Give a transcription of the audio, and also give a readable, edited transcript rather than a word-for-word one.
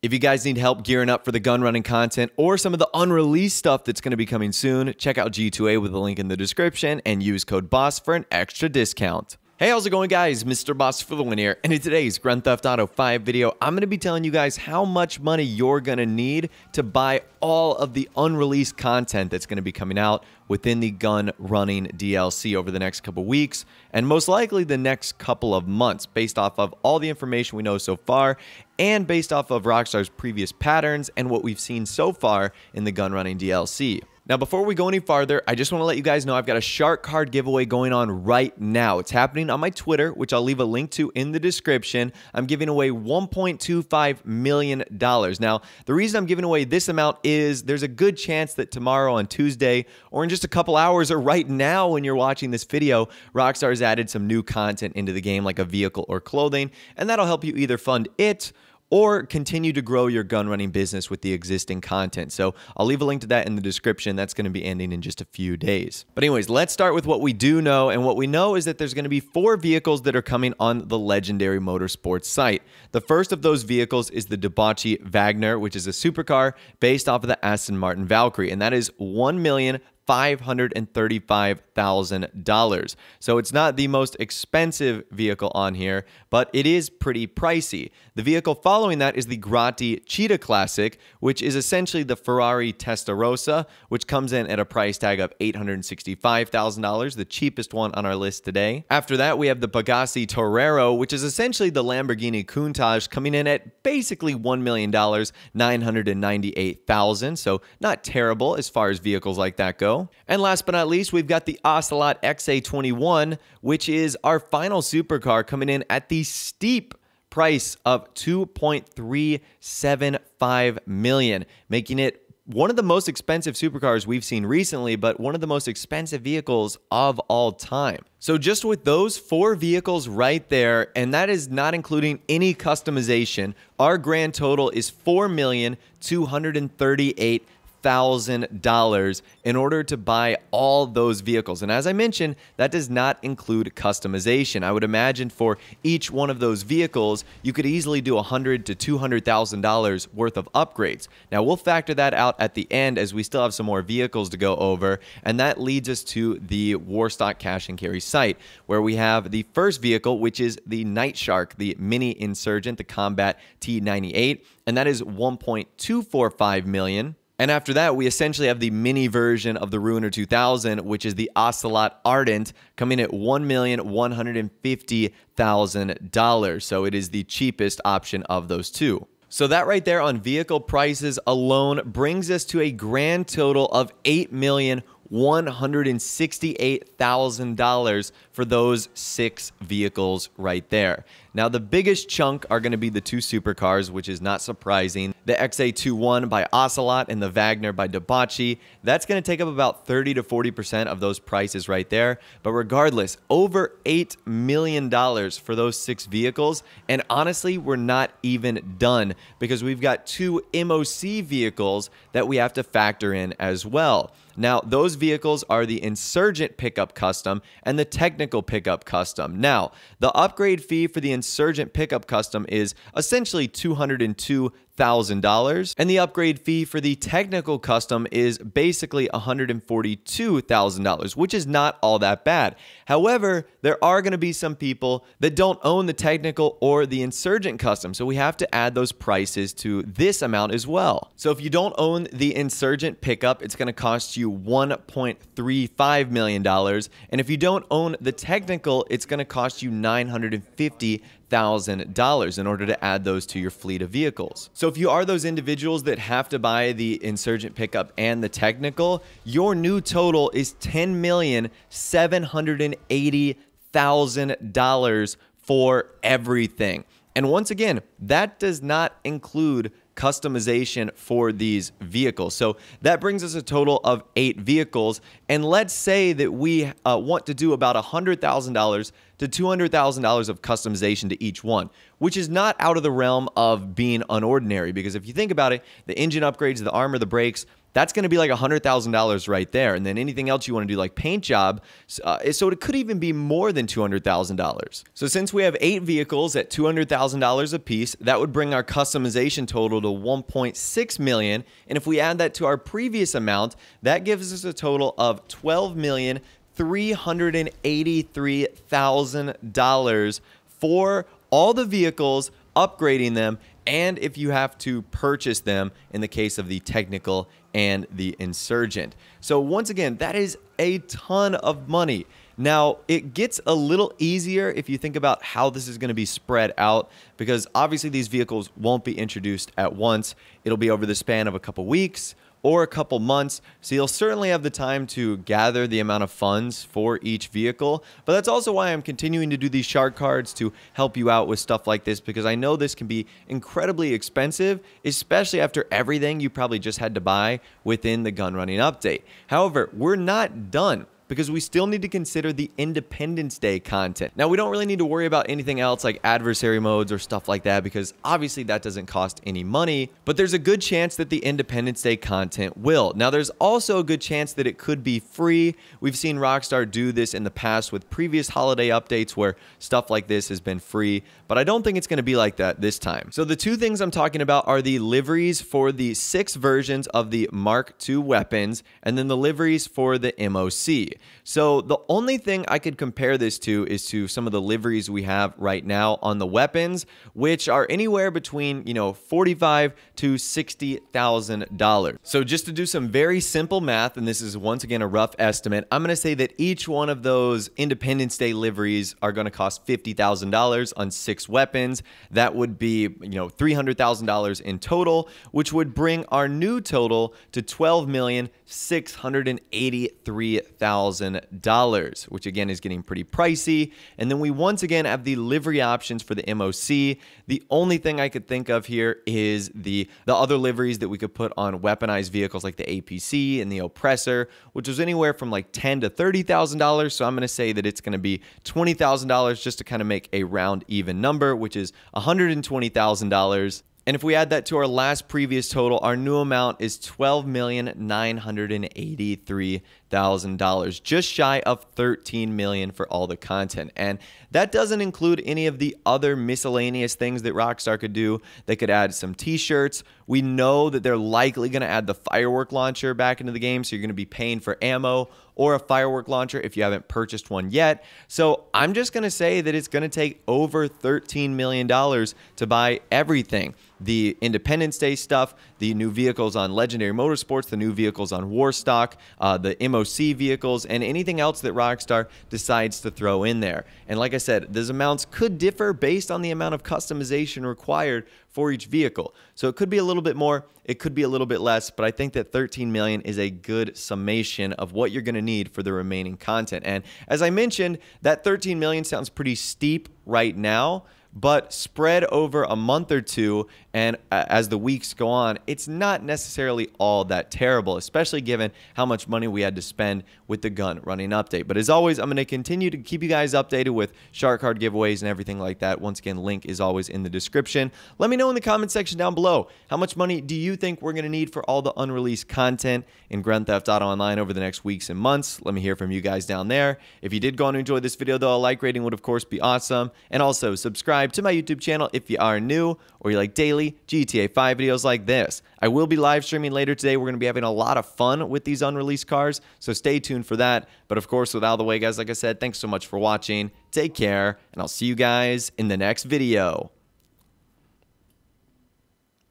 If you guys need help gearing up for the gun running content or some of the unreleased stuff that's going to be coming soon, check out G2A with a link in the description and use code BOSS for an extra discount. Hey, how's it going, guys? MrBossFTW here, and in today's Grand Theft Auto 5 video, I'm going to be telling you guys how much money you're going to need to buy all of the unreleased content that's going to be coming out within the gun running DLC over the next couple weeks, and most likely the next couple of months, based off of all the information we know so far, and based off of Rockstar's previous patterns and what we've seen so far in the gun running DLC. Now, before we go any farther, I just want to let you guys know I've got a shark card giveaway going on right now. It's happening on my Twitter, which I'll leave a link to in the description. I'm giving away $1.25 million. Now, the reason I'm giving away this amount is there's a good chance that tomorrow on Tuesday, or in just a couple hours, or right now when you're watching this video, Rockstar has added some new content into the game, like a vehicle or clothing, and that'll help you either fund it or continue to grow your gun running business with the existing content. So I'll leave a link to that in the description. That's going to be ending in just a few days. But anyways, let's start with what we do know. And what we know is that there's going to be 4 vehicles that are coming on the legendary motorsports site. The first of those vehicles is the Debauchee Wagner, which is a supercar based off of the Aston Martin Valkyrie. And that is $1,535,000. So it's not the most expensive vehicle on here, but it is pretty pricey. The vehicle following that is the Grotti Cheetah Classic, which is essentially the Ferrari Testarossa, which comes in at a price tag of $865,000, the cheapest one on our list today. After that, we have the Pegassi Torero, which is essentially the Lamborghini Countach, coming in at basically $1,998,000. So not terrible as far as vehicles like that go. And last but not least, we've got the Ocelot XA21, which is our final supercar, coming in at the steep price of $2.375 million, making it one of the most expensive supercars we've seen recently, but one of the most expensive vehicles of all time. So just with those 4 vehicles right there, and that is not including any customization, our grand total is $4,238,000 in order to buy all those vehicles. And as I mentioned, that does not include customization. I would imagine for each one of those vehicles, you could easily do $100,000 to $200,000 worth of upgrades. Now, we'll factor that out at the end as we still have some more vehicles to go over, and that leads us to the Warstock cash and carry site, where we have the first vehicle, which is the Night Shark, the Mini Insurgent, the Combat T98, and that is $1.245 million. And after that, we essentially have the mini version of the Ruiner 2000, which is the Ocelot Ardent, coming at $1,150,000. So it is the cheapest option of those two. So that right there on vehicle prices alone brings us to a grand total of $8,168,000 for those 6 vehicles right there. Now, the biggest chunk are going to be the 2 supercars, which is not surprising. The XA21 by Ocelot and the Wagner by Debauchee. That's going to take up about 30 to 40% of those prices right there. But regardless, over $8 million for those 6 vehicles. And honestly, we're not even done because we've got 2 MOC vehicles that we have to factor in as well. Now, those vehicles are the Insurgent Pickup Custom and the Technical Pickup Custom. Now, the upgrade fee for the Insurgent Pickup Custom is essentially $202,000, and the upgrade fee for the Technical Custom is basically $142,000, which is not all that bad. However, there are going to be some people that don't own the Technical or the Insurgent Custom, so we have to add those prices to this amount as well. So if you don't own the Insurgent Pickup, it's going to cost you $1.35 million, and if you don't own the Technical, it's going to cost you $950,000 in order to add those to your fleet of vehicles. So if you are those individuals that have to buy the Insurgent Pickup and the Technical, your new total is $10,780,000 for everything. And once again, that does not include customization for these vehicles. So that brings us a total of 8 vehicles. And let's say that we want to do about $100,000 to $200,000 of customization to each one, which is not out of the realm of being unordinary, because if you think about it, the engine upgrades, the armor, the brakes, that's going to be like $100,000 right there. And then anything else you want to do, like paint job, so it could even be more than $200,000. So since we have 8 vehicles at $200,000 a piece, that would bring our customization total to $1.6 million. And if we add that to our previous amount, that gives us a total of $12,383,000 for all the vehicles, upgrading them, and if you have to purchase them in the case of the technical and the insurgent. So once again, that is a ton of money. Now, it gets a little easier if you think about how this is going to be spread out, because obviously these vehicles won't be introduced at once. It'll be over the span of a couple weeks or a couple months, so you'll certainly have the time to gather the amount of funds for each vehicle. But that's also why I'm continuing to do these shark cards to help you out with stuff like this, because I know this can be incredibly expensive, especially after everything you probably just had to buy within the gun running update. However, we're not done, because we still need to consider the Independence Day content. Now, we don't really need to worry about anything else like adversary modes or stuff like that, because obviously that doesn't cost any money, but there's a good chance that the Independence Day content will. Now, there's also a good chance that it could be free. We've seen Rockstar do this in the past with previous holiday updates where stuff like this has been free, but I don't think it's going to be like that this time. So the 2 things I'm talking about are the liveries for the 6 versions of the Mark II weapons, and then the liveries for the MOC. So the only thing I could compare this to is to some of the liveries we have right now on the weapons, which are anywhere between, $45,000 to $60,000. So just to do some very simple math, and this is once again a rough estimate, I'm going to say that each one of those Independence Day liveries are going to cost $50,000 on 6 weapons. That would be, $300,000 in total, which would bring our new total to $12,683,000, which again is getting pretty pricey. And then we once again have the livery options for the MOC. The only thing I could think of here is the other liveries that we could put on weaponized vehicles like the APC and the Oppressor, which was anywhere from like $10,000 to $30,000. So I'm going to say that it's going to be $20,000 just to kind of make a round even number, which is $120,000. And if we add that to our last previous total, our new amount is $12,983,000, just shy of $13 million for all the content. And that doesn't include any of the other miscellaneous things that Rockstar could do. They could add some t-shirts. We know that they're likely going to add the firework launcher back into the game, so you're going to be paying for ammo or a firework launcher if you haven't purchased one yet. So I'm just going to say that it's going to take over $13 million to buy everything. The Independence Day stuff, the new vehicles on Legendary Motorsports, the new vehicles on Warstock, the MOC vehicles, and anything else that Rockstar decides to throw in there. And like I said, those amounts could differ based on the amount of customization required for each vehicle. So it could be a little bit more, it could be a little bit less, but I think that $13 million is a good summation of what you're going to need for the remaining content. And as I mentioned, that $13 million sounds pretty steep right now, but spread over a month or two, and as the weeks go on, it's not necessarily all that terrible, especially given how much money we had to spend with the gun running update. But as always, I'm going to continue to keep you guys updated with shark card giveaways and everything like that. Once again, link is always in the description. Let me know in the comment section down below, how much money do you think we're going to need for all the unreleased content in Grand Theft Auto Online over the next weeks and months? Let me hear from you guys down there. If you did go on and enjoy this video, though, a like rating would of course be awesome. And also subscribe to my YouTube channel if you are new or you like daily GTA 5 videos like this. I will be live streaming later today. We're going to be having a lot of fun with these unreleased cars, so stay tuned for that. But of course, without the way, guys, like I said, thanks so much for watching. Take care, and I'll see you guys in the next video.